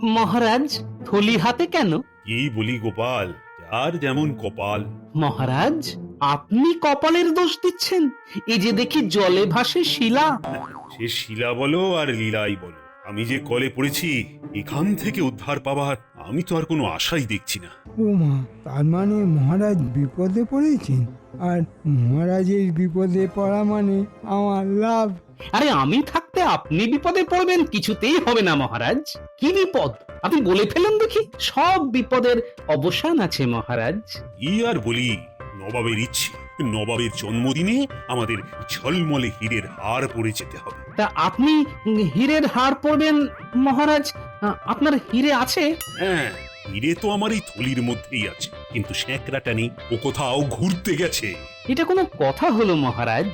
মহারাজ, থলি হাতে কেন? কি বলি গোপাল, যার যেমন কপাল। মহারাজ, আপনি কপালের দোষ দিচ্ছেন। এই যে দেখি জলে ভাসে শিলা। সে শিলা বলো আর লীলাই বলো, আমি যে কলে পড়েছি, এখান থেকে উদ্ধার পাবার আমি তো আর কোনো আশাই দেখছি না। ও মা, তার মানে মহারাজ বিপদে পড়েছেন, আর মহারাজের বিপদে পড়া মানে আমার লাভ। আরে আমি থাকতে আপনি বিপদে পড়বেন কিছুতেই হবে না মহারাজ। কি বিপদ আপনি বলে ফেলুন দেখি। সব বিপদের অবসান আছে মহারাজ। ই আর বলি, নবাবের ইচ্ছে, নবাবের জন্মদিনে আমাদের ঝলমলে হীরের হার পরে যেতে হবে। তা আপনি হীরের হার পরবেন মহারাজ? আপনার হীরে আছে? হ্যাঁ, হীরে তো আমার এই থলির মধ্যেই আছে, কিন্তু স্যাঁকড়াটা নেই, ও কোথাও ঘুরতে গেছে। এটা কোনো কথা হলো মহারাজ?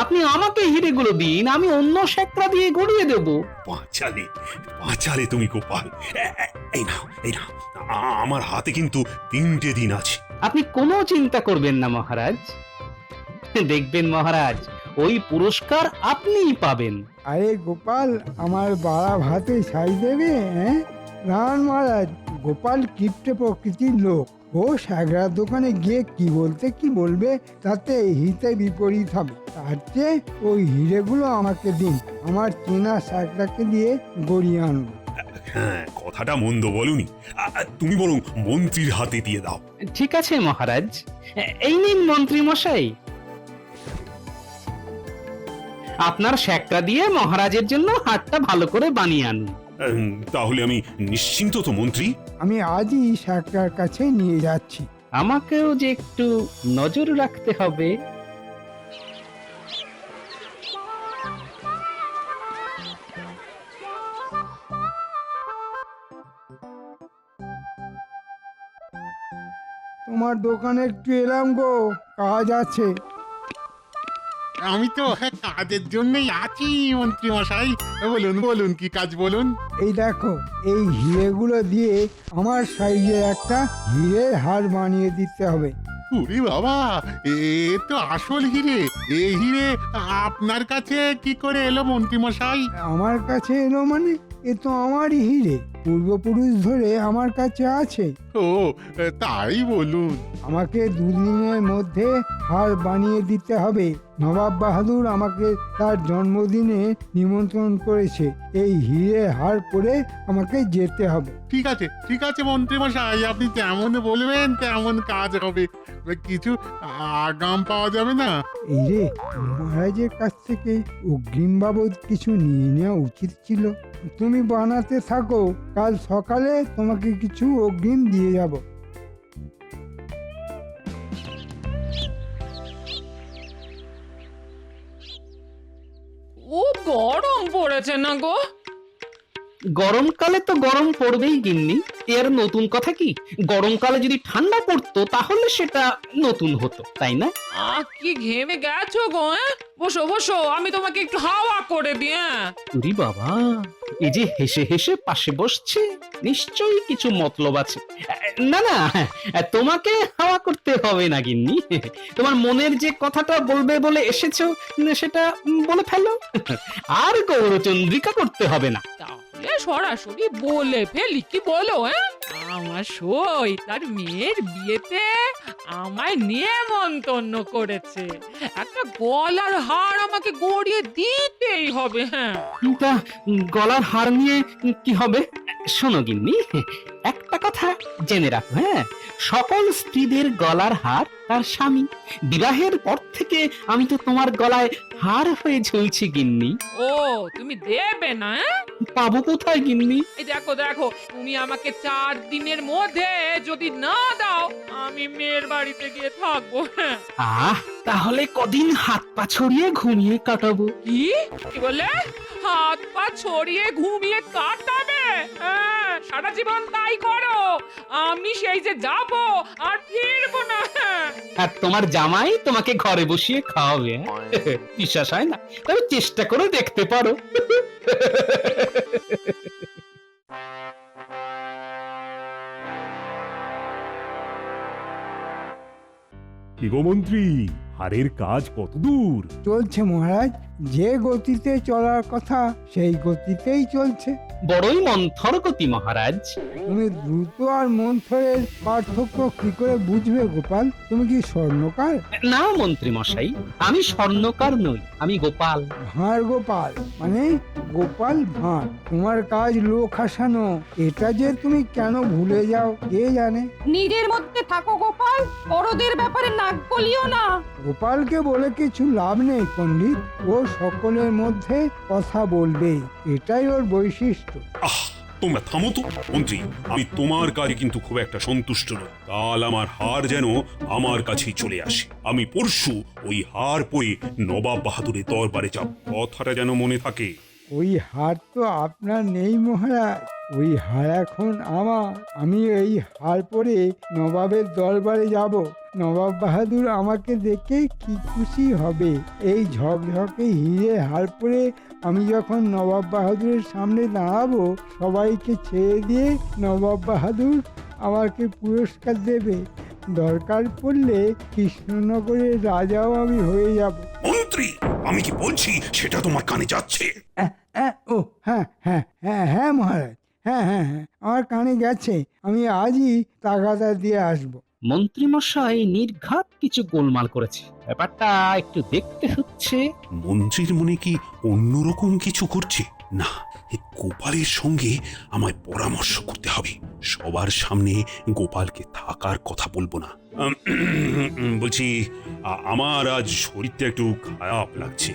আপনি আমাকে হিরেগুলো দিন, আমি অন্য শেকরা দিয়ে গড়িয়ে দেব। বাঁচালে, বাঁচালে তুমি গোপাল। এই নাও, এই নাও, আমার হাতে কিন্তু 3টে দিন আছে। আপনি কোনো চিন্তা করবেন না মহারাজ। দেখবেন মহারাজ, ওই পুরস্কার আপনিই পাবেন। আরে গোপাল, আমার বাড়া ভাতে ছাই দেবে? হ্যাঁ রান মহারাজ, গোপাল কিপ্টে প্রকৃতির লোক। ও সাগরার দোকানে গিয়ে কি বলতে কি বলবে তাতে হিতে বিপরীত হবে। তার চেয়ে ওই হিরেগুলো আমাকে দিন, আমার চেনা সাগরাকে দিয়ে গড়িয়ে আনবো। হ্যাঁ, কথাটা মন্দ বলুনি। তুমি বরং মন্ত্রীর হাতে দিয়ে দাও। ঠিক আছে মহারাজ, এই নিন মন্ত্রী মশাই, আপনার শেকরা দিয়ে মহারাজের জন্য হাতটা ভালো করে বানিয়ে আনুন। তাহলে আমি নিশ্চিন্ত তো মন্ত্রী? আমি আজই সাগরার কাছে নিয়ে যাচ্ছি। আমাকেও যে একটু নজর রাখতে হবে। তোমার দোকানে একটু এলাম গো, কাজ আছে। আমি তো কাজের জন্যই আছি মন্ত্রী মশাই। বলুন বলুন, কি কাজ বলুন। এই দেখো, এই হিরেগুলো দিয়ে আমার সাইজে একটা হিরের হার বানিয়ে দিতে হবে। উরি বাবা, এ তো আসল হিরে। এই হিরে আপনার কাছে কি করে এলো মন্ত্রী মশাই? আমার কাছে এলো মানে, এ তো আমারই হিরে, পূর্বপুরুষ ধরে আমার কাছে আছে। ও তাই বলুন। আমাকে দুদিনের মধ্যে হার বানিয়ে দিতে হবে। নবাব বাহাদুর আমাকে তার জন্মদিনে নিমন্ত্রণ করেছে। এই হিরে হার পরে আমাকে যেতে হবে। ঠিক আছে ঠিক আছে মন্ত্রী মশাই, আপনি যেমন বলবেন তেমন কাজ হবে। কিছু আগাম পাওয়া যাবে না? এই রে, মহারাজের কাছ থেকে অগ্রিম বাবদ কিছু নিয়ে নেওয়া উচিত ছিল। তুমি বানাতে থাকো, কাল সকালে তোমাকে কিছু অগ্রিম দিয়ে যাব। ও গরম পড়েছে না গো? গরমকালে তো গরম পড়বেই গিন্নি, এর নতুন কথা কি? গরমকালে যদি ঠান্ডা পড়তো তাহলে সেটা নতুন হতো, তাই না? কি ঘেমে গেছো গো? বসো বসো, আমি তোমাকে একটু হাওয়া করে দিই। উরি বাবা, এই যে হেসে হেসে পাশে বসছে, নিশ্চয়ই কিছু মতলব আছে। না না, তোমাকে হাওয়া করতে হবে না গিন্নি। তোমার মনের যে কথাটা বলবে বলে এসেছো সেটা বলে ফেলো, আর গৌরচন্দ্রিকা করতে হবে না। তাহলে সরাসরি বলে ফেলি, কি বলো? আমার সই তার মেয়ের বিয়েতে আমায় নিমন্ত্রণ করেছে। একটা গলার হার আমাকে গড়িয়ে দিতেই হবে। হ্যাঁ, তা গলার হার নিয়ে কি হবে? শোনো গিন্নি, একটা কথা জেনে রাখো, হ্যাঁ, সকল স্ত্রীদের গলার হার তার স্বামী। বিবাহের পর থেকে আমি তো তোমার গলায় হার হয়ে ঝুলছি গিন্নি। ও তুমি দেবে না? পাবো কোথায় গিন্নি? এই দেখো দেখো, তুমি আমাকে 4 দিনের মধ্যে যদি না দাও, আমি মেয়ের বাড়িতে গিয়ে থাকবো। হ্যাঁ। তাহলে কদিন হাত পা ছড়িয়ে ঘুমিয়ে কাটাবো। কি কি বলে? হাত পা ছড়িয়ে ঘুমিয়ে কাটাবে? হ্যাঁ, সারা জীবন তাই করো। আমি সেই যে যাব আর ফিরবো না। আর তোমার জামাই তোমাকে ঘরে বসিয়ে খাওয়াবে। বিশ্বাস হয় না? তবে চেষ্টা করে দেখতে পারো। কি গো মন্ত্রী, হারের কাজ কত দূর? চলছে মহারাজ, যে গতিতে চলার কথা সেই গতিতেই চলছে। বড়ই মন্থর গতি মহারাজ। তুমি দ্রুত আর মন্থরের পার্থক্য কি করে বুঝবে গোপাল? তুমি কি স্বর্ণকার? না মন্ত্রী মশাই, আমি স্বর্ণকার নই, আমি গোপাল। ভাঁড় গোপাল মানে গোপাল ভাঁড়। তোমার কাজ লোক হাসানো, এটা যে তুমি কেন ভুলে যাও কে জানে। নিজের মধ্যে থাকো গোপাল, বড়দের ব্যাপারে নাক গলিও না। গোপালকে বলে কিছু লাভ নেই পণ্ডিত, ও সকলের মধ্যে কথা বলবে, এটাই ওর বৈশিষ্ট্য। আহ, তোমরা থামো তো। মন্ত্রী, আমি তোমার কাজে কিন্তু খুব একটা সন্তুষ্ট নই। কাল আমার হার যেন আমার কাছেই চলে আসে। আমি পরশু ওই হার পরে নবাব বাহাদুরের দরবারে যাব, কথাটা যেন মনে থাকে। ওই হার তো আপনার নেই মহারাজ, ওই হার এখন আমার। আমি এই হার পরে নবাবের দরবারে যাব। নবাব বাহাদুর আমাকে দেখে কি খুশি হবে। এই ঝকঝকে হিরে হার পরে আমি যখন নবাব বাহাদুরের সামনে দাঁড়াবো, সবাইকে ছেড়ে দিয়ে নবাব বাহাদুর আমাকে পুরস্কার দেবে। দরকার পড়লে কৃষ্ণনগরের রাজাও আমি হয়ে যাব। মন্ত্রী, আমি কি বলছি সেটা তোমার কানে যাচ্ছে? ও হ্যাঁ হ্যাঁ হ্যাঁ হ্যাঁ মহারাজ, হ্যাঁ হ্যাঁ হ্যাঁ আমার কানে গেছে। আমি আজই তাগাদা দিয়ে আসবো। মন্ত্রী মশাই নির্ঘাত কিছু গোলমাল করেছে, ব্যাপারটা একটু দেখতে হচ্ছে। মন্ত্রীর মনে কি অন্যরকম কিছু করছে? না, এই গোপালের সঙ্গে আমায় পরামর্শ করতে হবে। সবার সামনে গোপালকে থাকার কথা বলবো না। বলছি, আমার আজ শরীরটা একটু খারাপ লাগছে,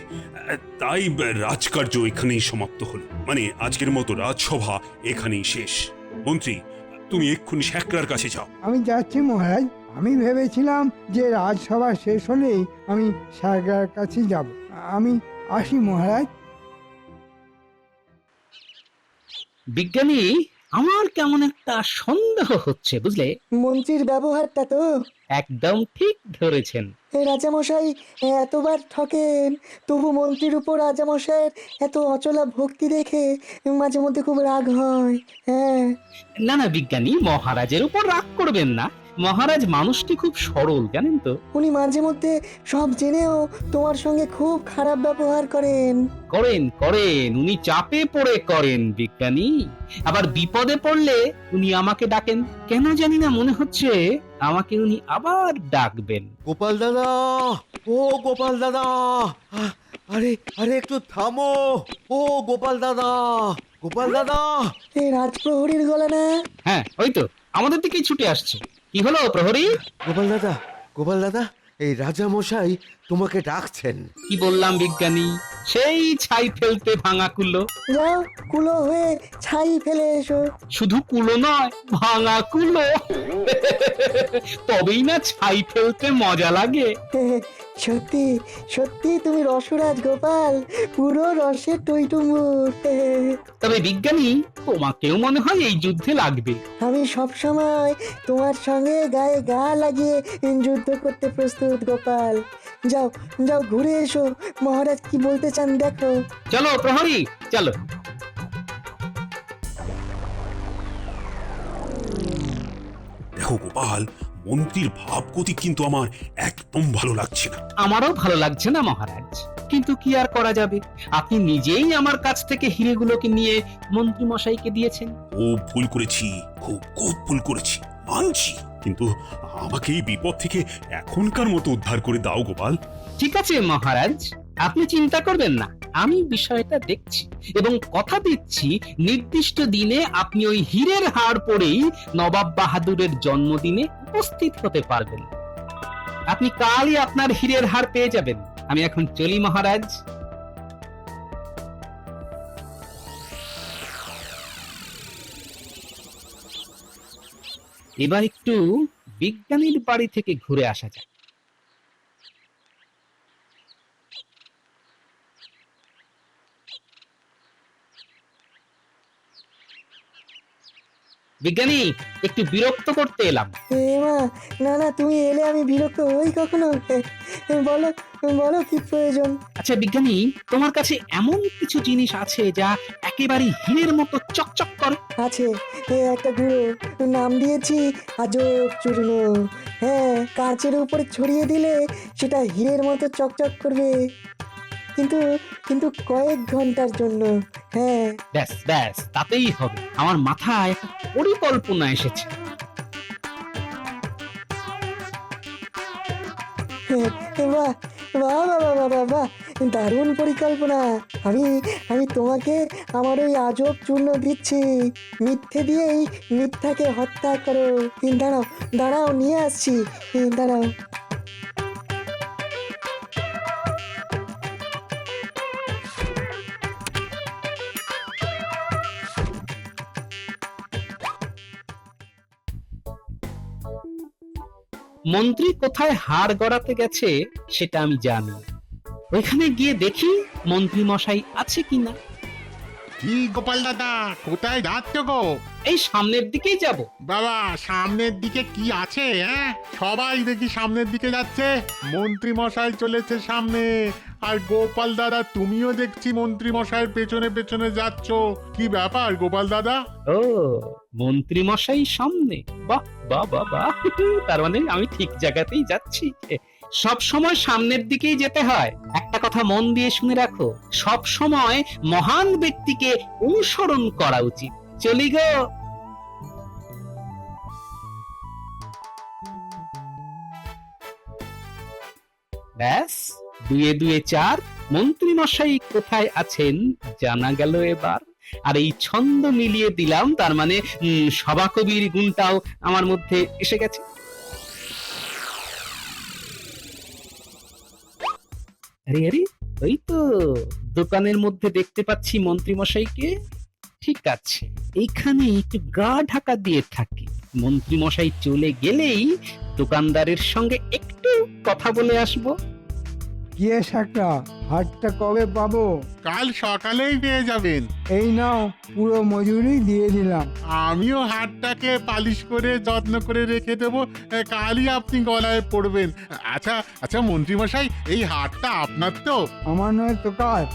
তাই রাজকার্য এখানেই সমাপ্ত হলো। মানে আজকের মতো রাজসভা এখানেই শেষ। মন্ত্রী, তুমি এক্ষুনি শ্যাকরার কাছে যাও। আমি যাচ্ছি মহারাজ। আমি ভেবেছিলাম যে রাজসভা শেষ হলেই আমি সারগার কাছে যাব। আমি আসি মহারাজ। বিজ্ঞানী, আমার কেমন একটা সন্দেহ হচ্ছে বুঝলে। মন্ত্রীর ব্যবহারটা তো একদম ঠিক ধরেছেন। রাজামশাই এতবার ঠকেন, তবু মন্ত্রীর উপর রাজামশাইয়ের এত অচলা ভক্তি দেখে মাঝে মধ্যে খুব রাগ হয়। হ্যাঁ, না না বিজ্ঞানী, মহারাজের উপর রাগ করবেন না। মহারাজ মানুষটি খুব সরল, জানেন তো। উনি মাঝে মধ্যে সব জেনেও তোমার সঙ্গে খুব খারাপ ব্যবহার করেন। করেন করেন, উনি চাপে পড়ে করেন বিজ্ঞানী। আবার বিপদে পড়লে উনি আমাকে ডাকেন। কেন জানি না মনে হচ্ছে আমাকে উনি আবার ডাকবেন। গোপাল দাদা, ও গোপাল দাদা, আরে আরে একটু থামো। ও গোপাল দাদা, গোপাল দাদা। এই রাজপ্রহরীর গলা না? হ্যাঁ, ওই তো আমাদের দিকেই ছুটে আসছে। কি হলো প্রহরী? গোপাল দাদা, গোপাল দাদা, এই রাজা মশাই তোমাকে ডাকছেন। কি বললাম বিজ্ঞানী, সেই ছাই ফেলতে ভাঙা কুলো। যাও, কুলো হয়ে ছাই ফেলে এসো। শুধু কুলো নয়, ভাঙা কুলো। তবেই না ছাই ফেলতে মজা লাগে। সত্যি সত্যি তুমি রসরাজ গোপাল, পুরো রসে টইটুম্বুর। তবে বিজ্ঞানী, তোমাকেও মনে হয় এই যুদ্ধে লাগবে। আমি সব সময় তোমার সঙ্গে গায়ে গা লাগিয়ে যুদ্ধ করতে প্রস্তুত গোপাল। যাও যাও, ঘুরে এসো, মহারাজ কি বলতে চান দেখো। চলো প্রহরী, চলো। দেখো গোপাল, মন্ত্রীর ভাবগতি কিন্তু আমার একদম ভালো লাগছে না। আমারও ভালো লাগছে না মহারাজ, কিন্তু কি আর করা যাবে। আপনি নিজেই আমার কাছ থেকে হিরেগুলোকে নিয়ে মন্ত্রী মশাইকে দিয়েছেন। খুব ভুল করেছি, খুব খুব ভুল করেছি, মানছি। কিন্তু আমাকে এই বিপদ থেকে এখনকার মতো উদ্ধার করে দাও গোপাল। ঠিক আছে মহারাজ, আপনি চিন্তা করবেন না, আমি বিষয়টা দেখছি এবং কথা দিচ্ছি নির্দিষ্ট দিনে আপনি ওই হীরের হার পরেই নবাব বাহাদুরের জন্মদিনে উপস্থিত হতে পারবেন। আপনি কালই আপনার হীরের হার পেয়ে যাবেন। আমি এখন চলি মহারাজ। এবার একটু বিজ্ঞানীর বাড়ি থেকে ঘুরে আসা যাক। বিজ্ঞানী, একটু বিরক্ত করতে এলাম। মা, না না, তুমি এলে আমি বিরক্ত হই কখনো? বলো বলো কি প্রয়োজন। আচ্ছা বিজ্ঞানী, তোমার কাছে এমন কিছু জিনিস আছে যা একেবারে হীরের মতো চকচক করে? আছে, একটা গুঁড়ো, নাম দিয়েছি আজব চূর্ণ। হ্যাঁ, কাঁচের উপরে ছড়িয়ে দিলে সেটা হীরের মতো চকচক করবে। কিন্তু কিন্তু কয়েক ঘন্টার জন্য। হ্যাঁ ব্যাস ব্যাস, তাতেই হবে। আমার মাথায় একটা পরিকল্পনা এসেছে। বাহ বাহ বাহ বাহ বাহ বাহ, দারুণ পরিকল্পনা। আমি আমি তোমাকে আমার ওই আজব চূর্ণ দিচ্ছি। মিথ্যে দিয়েই মিথ্যাকে হত্যা করো। দাঁড়াও দাঁড়াও, নিয়ে আসছি, দাঁড়াও। মন্ত্রী কোথায় হাড় গড়াতে গেছে সেটা আমি জানি। ওইখানে গিয়ে দেখি মন্ত্রী মশাই আছে কিনা। কি গোপাল দাদা, কোথায় যাচ্ছ গো? এই সামনের দিকেই যাব। বাবা, সামনের দিকে কি আছে? হ্যাঁ, সবাই দেখি সামনের দিকে যাচ্ছে। মন্ত্রী মশাই চলেছে সামনে, আর গোপাল দাদা তুমিও দেখছি মন্ত্রী মশাইয়ের পেছনে পেছনে যাচ্ছ। কি ব্যাপার গোপাল দাদা? ও, মন্ত্রী মশাই সামনে? বাহ বাহ বাহ বাহ, তার মানে আমি ঠিক জায়গাতেই যাচ্ছি। সব সময় সামনের দিকেই যেতে হয়। একটা কথা মন দিয়ে শুনে রাখো, সব সময় মহান ব্যক্তিকে অনুসরণ করা উচিত। চলি গো। ব্যাস, দুয়ে দুয়ে চার। মন্ত্রী মশাই কোথায় আছেন জানা গেল এবার। আর এই ছন্দ মিলিয়ে দিলাম, তার মানে সভাকবির গুণটাও আমার মধ্যে এসে গেছে। আরে আরে, ওই তো দোকানের মধ্যে দেখতে পাচ্ছি মন্ত্রী মশাইকে। ঠিক আছে, এইখানে একটু গা ঢাকা দিয়ে থাকি। মন্ত্রী মশাই চলে গেলেই দোকানদারের সঙ্গে একটু কথা বলে আসবো। গিয়ে শাকরা, হাটটা কবে পাবো? কাল সকালেই পেয়ে যাবেন। এই নাও, পুরো মজুরি দিয়ে দিলাম। আমিও হাতটাকে পালিশ করে যত্ন করে রেখে দেবো, কালই আপনি গলায় পড়বেন। আচ্ছা আচ্ছা মন্ত্রী মশাই, এই হাতটা আপনার তো? আমার নয় তো কাজ।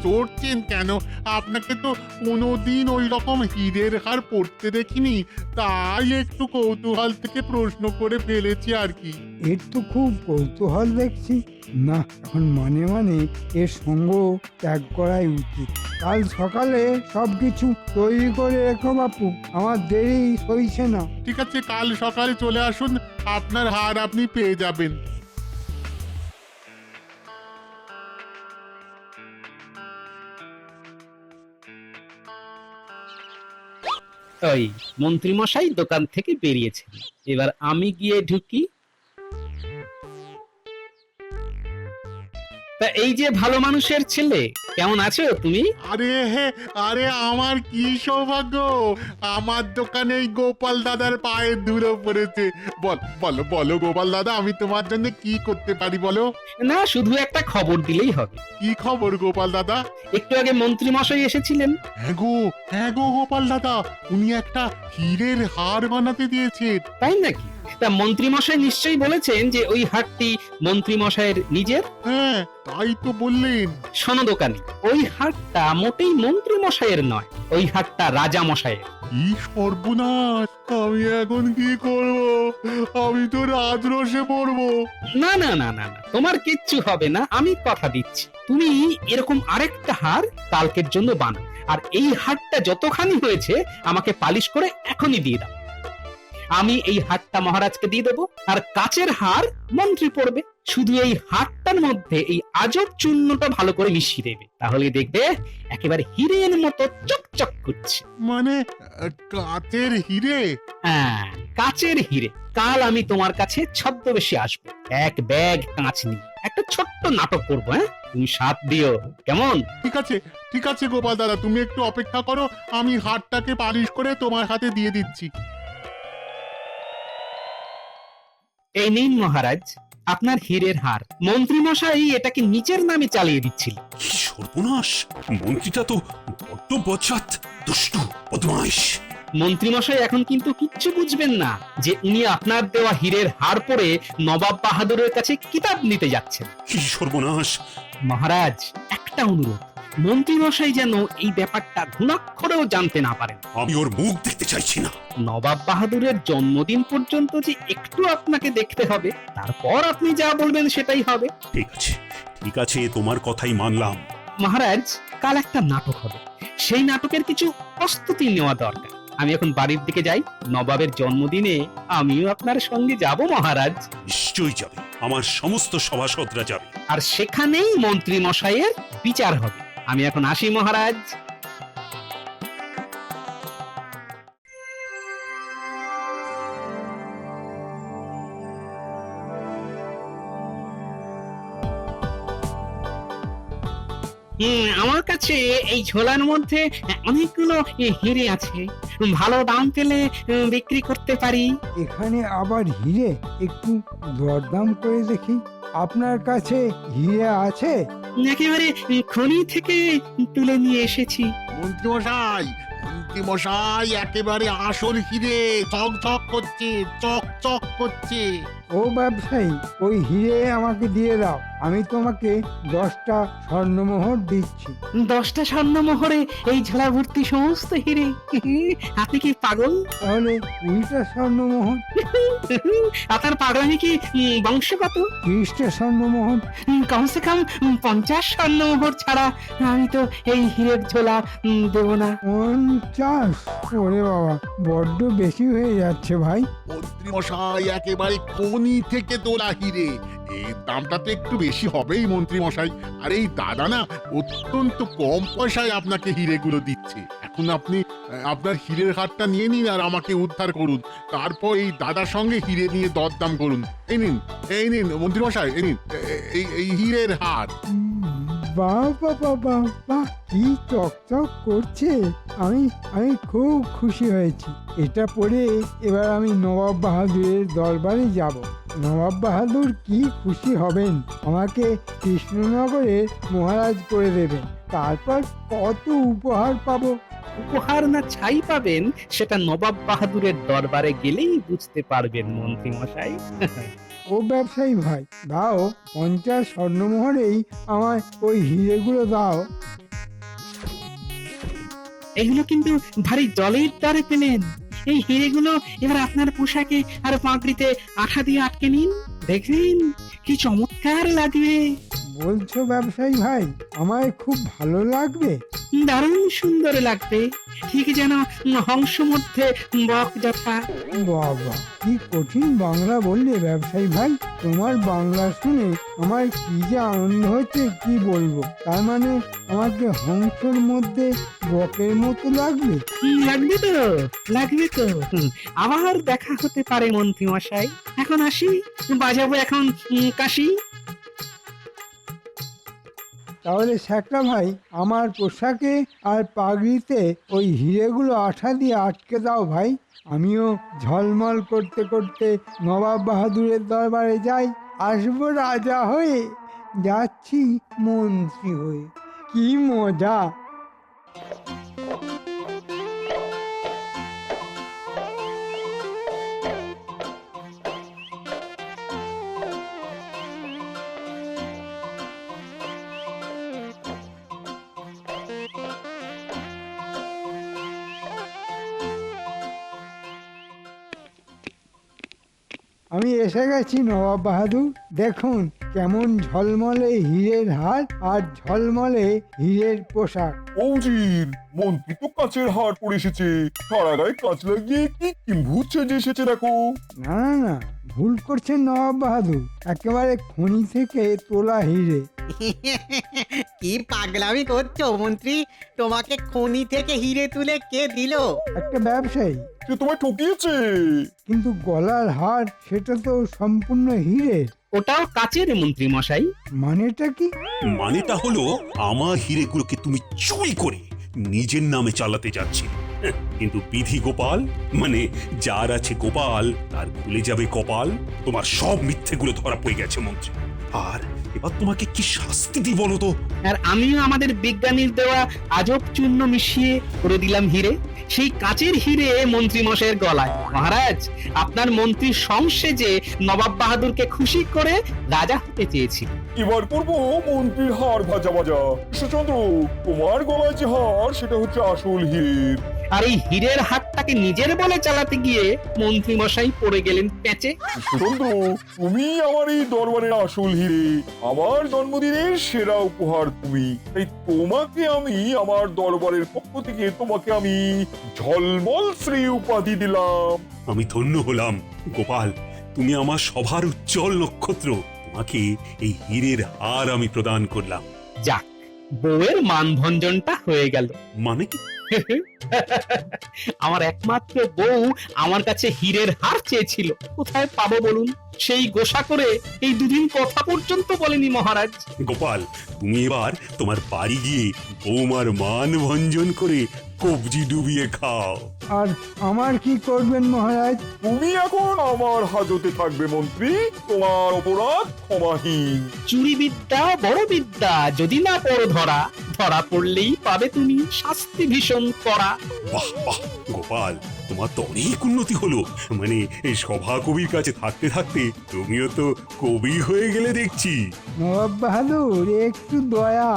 চড়ছেন কেন? আপনাকে তো কোনোদিন ওই রকম হীরের হার পড়তে দেখিনি, তাই একটু কৌতূহল থেকে প্রশ্ন করে ফেলেছি আর কি। এর তো খুব কৌতূহল দেখছি। না, এখন মানে মানে এর সঙ্গ ত্যাগ করাই উচিত। কাল সকালে সবকিছু তৈরি করে রেখো বাপু, আমার দেরি সইছে না। ঠিক আছে, কাল সকালে চলে আসুন, আপনার হার আপনি পেয়ে যাবেন। ওই মন্ত্রী মশাই দোকান থেকে বেরিয়েছেন, এবার আমি গিয়ে ঢুকি। তা এই যে ভালো মানুষের ছেলে, কেমন আছো তুমি? আরে আমার কি সৌভাগ্য, আমার দোকানে এই গোপাল দাদার পায়ের ধুলো পড়েছে। বলো বলো গোপাল দাদা, আমি তোমার জন্য কি করতে পারি বলো? না, শুধু একটা খবর দিলেই হবে। কি খবর গোপাল দাদা? একটু আগে মন্ত্রী মশাই এসেছিলেন। হ্যাঁ গো গোপাল দাদা, উনি একটা হীরের হার বানাতে দিয়েছেন। তাই নাকি? তা মন্ত্রী মশাই নিশ্চয়ই বলেছেন যে ওই হারটি মন্ত্রী মশাইয়ের নিজের। হ্যাঁ, তাই তো বললেন। শোনো দোকানি, ওই হারটা মোটেই মন্ত্রী মশাইয়ের নয়, ওই হারটা রাজা মশাইয়ের। কি সর্বনাশ, আমি এখন কি করব? আমি তো রাজরোষে পড়বো। না না না না না, তোমার কিচ্ছু হবে না, আমি কথা দিচ্ছি। তুমি এরকম আরেকটা হার কালকের জন্য বানাও, আর এই হারটা যতখানি হয়েছে আমাকে পালিশ করে এখনই দিয়ে দাও। আমি এই হারটা মহারাজকে দিয়ে দেবো, আর কাচের হার মন্ত্রী পড়বে। শুধু এই হারটার মধ্যে এই আজব চূর্ণটা ভালো করে মিশিয়ে দেবে, তাহলে দেখবে একেবারে হীরের মতো চকচক করছে। মানে কাচের হিরে? হ্যাঁ, কাচের হিরে। কাল আমি তোমার কাছে ছদ্মবেশে আসবো, এক ব্যাগ কাঁচ নিয়ে একটা ছোট্ট নাটক করবো। হ্যাঁ, তুমি সাথ দিও, কেমন? ঠিক আছে গোপাল দাদা, তুমি একটু অপেক্ষা করো, আমি হারটাকে পালিশ করে তোমার হাতে দিয়ে দিচ্ছি। এই নিন মহারাজ, আপনার হীরের হার। মন্ত্রী মশাই এটাকে নিচের নামে চালিয়ে দিচ্ছিল। কি সর্বনাশ! মন্ত্রীটা তো বড্ড বজ্জাত, দুষ্টু, বদমাইশ। মন্ত্রী মশাই এখন কিন্তু কিচ্ছু বুঝবেন না যে উনি আপনার দেওয়া হীরের হার পরে নবাব বাহাদুরের কাছে কিতাব নিতে যাচ্ছেন। কি সর্বনাশ! মহারাজ, একটা অনুরোধ, মন্ত্রী মশাই যেন এই ব্যাপারটা ঘুণাক্ষরেও জানতে না পারেন। আমি ওর মুখ দেখতে চাইছি না। নবাব বাহাদুরের জন্মদিন পর্যন্ত যে একটু আপনাকে দেখতে হবে, তারপর আপনি যা বলবেন সেটাই হবে। ঠিক আছে ঠিক আছে, তোমার কথাই মানলাম। মহারাজ, কাল একটা নাটক হবে, সেই নাটকের কিছু প্রস্তুতি নেওয়া দরকার। আমি এখন বাড়ির দিকে যাই। নবাবের জন্মদিনে আমিও আপনার সঙ্গে যাব মহারাজ। নিশ্চয়ই যাবে, আমার সমস্ত সভাসদরা যাবে। আর সেখানেই মন্ত্রী মশাইয়ের বিচার হবে। আমি এখন আসি মহারাজ। আমার কাছে এই ঝোলার মধ্যে অনেকগুলো হিরে আছে। ভালো দাম পেলে বিক্রি করতে পারি। এখানে আবার হিরে, একটু দরদাম করে দেখি। আপনার কাছে হিরে আছে? একেবারে খনি থেকে তুলে নিয়ে এসেছি। মন্ত্রীমশাই, মন্ত্রীমশাই, একেবারে আসল হিরে, চকচক করছে, চকচক করছে। ও ব্যবসায়ী, ওই হিরে আমাকে দিয়ে দাও। আমি তোমাকে 10টা স্বর্ণমোহর দিচ্ছি। 10টা স্বর্ণমোহরে এই ঝোলা ভর্তি সমস্ত হিরে? আপনি কি পাগল? তাহলে 20টা স্বর্ণমোহর, আপনার পাগলামি কি বংশগত? 30টা স্বর্ণমোহর, কমসে কম 50 স্বর্ণমোহর ছাড়া আমি তো এই হিরের ঝোলা দেব না। 50? ওরে বাবা, বড্ড বেশি হয়ে যাচ্ছে ভাই। মন্ত্রীমশাই, একেবারে খনি থেকে তোলা হিরে, এই দামটা তো একটু বেশি হবেই মন্ত্রীমশাই। আর এই দাদা না অত্যন্ত কম পয়সায় আপনাকে হিরেগুলো দিচ্ছে। এখন আপনি আপনার হিরের হারটা নিয়ে নিন আর আমাকে উদ্ধার করুন। তারপর এই দাদার সঙ্গে হিরে নিয়ে দরদাম করুন। এই নিন মন্ত্রীমশাই, এই নিন এই হিরের হার। বাহ বাবা বাহ বাহ, কি চকচক করছে। আমি আমি খুব খুশি হয়েছি। এটা পরে এবার আমি নবাব বাহাদুরের দরবারে যাব। নবাব বাহাদুর কি খুশি হবেন, আমাকে কৃষ্ণনগরের মহারাজ করে দেবেন। তারপর কত উপহার পাবো। উপহার না ছাই পাবেন সেটা নবাব বাহাদুরের দরবারে গেলেই বুঝতে পারবেন মন্ত্রী মশাই। ও ব্যবসায়ী ভাই, দাও 50 স্বর্ণমোহরেই আমায় ওই হিরেগুলো দাও। এগুলো কিন্তু ভারী জলের দ্বারে পেলেন। এই হিরেগুলো এবার আপনার পোশাকে আর পাগড়িতে আঠা দিয়ে আটকে নিন, দেখবেন কি চমৎকার লাগবে। বলছো ব্যবসায়ী ভাই, আমায় খুব ভালো লাগবে? দারুণ সুন্দর লাগবে, ঠিক যেন হংস মধ্যে বক যথা। বাবা, কি কঠিন বাংলা বললে ব্যবসায়ী ভাই। তোমার বাংলা শুনে আমার কি যে আনন্দ হচ্ছে কি বলবো। তার মানে আমাকে হংসের মধ্যে বকের মতো লাগবে? লাগবে তো, লাগবে তো। আবার দেখা হতে পারে মন্ত্রী মশাই। এখন আসি, বাজাবো এখন কাশি। তাহলে শ্যাকরা ভাই, আমার পোশাকে আর পাগড়িতে ওই হিরেগুলো আঠা দিয়ে আটকে দাও ভাই। আমিও ঝলমল করতে করতে নবাব বাহাদুরের দরবারে যাই। আসবো রাজা হয়ে, যাচ্ছি মন্ত্রী হয়ে। কি মজা! আমি এসে গেছি নবাব বাহাদুর। দেখুন কেমন ঝলমলে হীরের হার আর ঝলমলে হীরের পোশাক। অজির মন্ত্রী তো কাচের হার পরে এসেছে, সারা গায়ে কাচ লাগিয়ে কি কিম্ভূত সেজে এসেছে দেখো। না না না, ভুল করছেন নবাব বাহাদুর, একেবারে খনি থেকে তোলা হিরে। কি পাগলামি করছো মন্ত্রী? তোমাকে খনি থেকে হিরে তুলে কে দিল? একটা ব্যবসায়ী। সে তোমায় ঠকিয়েছে। কিন্তু গলার হার সেটা তো সম্পূর্ণ হিরে। ওটাও কাচের মন্ত্রী মশাই। মানেটা কি? মানেটা হলো আমার হিরেগুলোকে তুমি চুরি করে নিজের নামে চালাতে যাচ্ছে। কিন্তু বিধি গোপাল, মানে যার আছে গোপাল তার খুলে যাবে কপাল। তোমার সব মিথ্যেগুলো ধরা পড়ে গেছে মন্ত্রী। আর এবার তোমাকে কি শাস্তি দিই বলো তো? আর আমিও আমাদের বিজ্ঞানীর দেওয়া আজব চূর্ণ মিশিয়ে করে দিলাম হিরে। সেই কাচের হিরে মন্ত্রী মশাইয়ের গলায়। মহারাজ, আপনার মন্ত্রী সংসেজে নবাব বাহাদুরকে খুশি করে রাজা হতে চেয়েছিল। এবার করবো মন্ত্রীর হার ভাজা ভাজা। কৃষ্ণচন্দ্র, তোমার গলায় যে হার সেটা হচ্ছে আসল হিরের। আর এই হীরের হাটটাকে নিজের বলে চালাতে গিয়ে মন্ত্রী মশাই পড়ে গেলেন প্যাচে। সুতন্ত্র, তুমি আমার এই দরবারের আসল হিরে, আমার জন্মদিনের সেরা উপহার তুমি। তাই তোমাকে আমি আমার দরবারের পক্ষ থেকে তোমাকে আমি ঝলমল শ্রী উপাধি দিলাম। আমি ধন্য হলাম গোপাল, তুমি আমার সভার উজ্জ্বল নক্ষত্র। তোমাকে এই হীরের হার আমি প্রদান করলাম। যাক, বউয়ের মানভঞ্জনটা হয়ে গেল। মানে আমার একমাত্র বউ আমার কাছে হীরের হার চেয়েছিল, কোথায় পাবো বলুন? সেই গোসা করে এই দুদিন কথা পর্যন্ত বলেনি মহারাজ। গোপাল, তুমি এবার তোমার বাড়ি গিয়ে বৌমার মান ভঞ্জন করে কবজি ডুবিয়ে খাও। আর আমার কি করবেন মহারাজ? তুমি এখন আমার হাজতে থাকবে মন্ত্রী, তোমার অপরাধ ক্ষমাহীন। চুরি বিদ্যা বড় বিদ্যা, যদি না পড়ো ধরা, ধরা পড়লেই পাবে তুমি শাস্তি ভীষণ করা। বাহ বাহ গোপাল, তোমার তো অনেক উন্নতি হলো। মানে এই সভা কবির কাছে থাকতে থাকতে তুমিও তো কবি হয়ে গেলে দেখছি। নবাব বাহাদুর, একটু দয়া।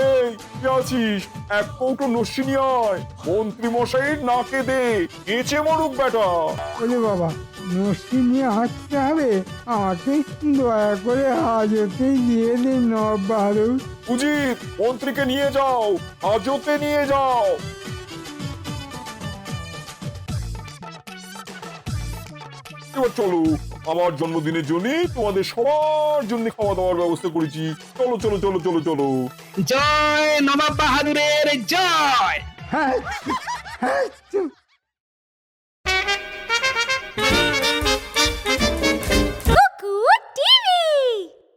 এই কে আছিস? এক কৌটো নস্যি নিয়ে আয়, মন্ত্রী মশাইয়ের নাকে দে, কেচে মরুক বেটা। ওরে বাবা, নস্যি নিয়ে হাঁটতে হবে? আমাকে দয়া করে হাজতেই দিয়ে দিন নবাব বাহাদুর। উজিত, মন্ত্রীকে নিয়ে যাও, হাজতে নিয়ে যাও। এবার চলো, আমার জন্মদিনের জন্য তোমাদের সবার জন্য খাওয়া দাওয়ার ব্যবস্থা করেছি। চলো চলো চলো চলো চলো। জয় নবাব বাহাদুরের জয়। হ্যাঁ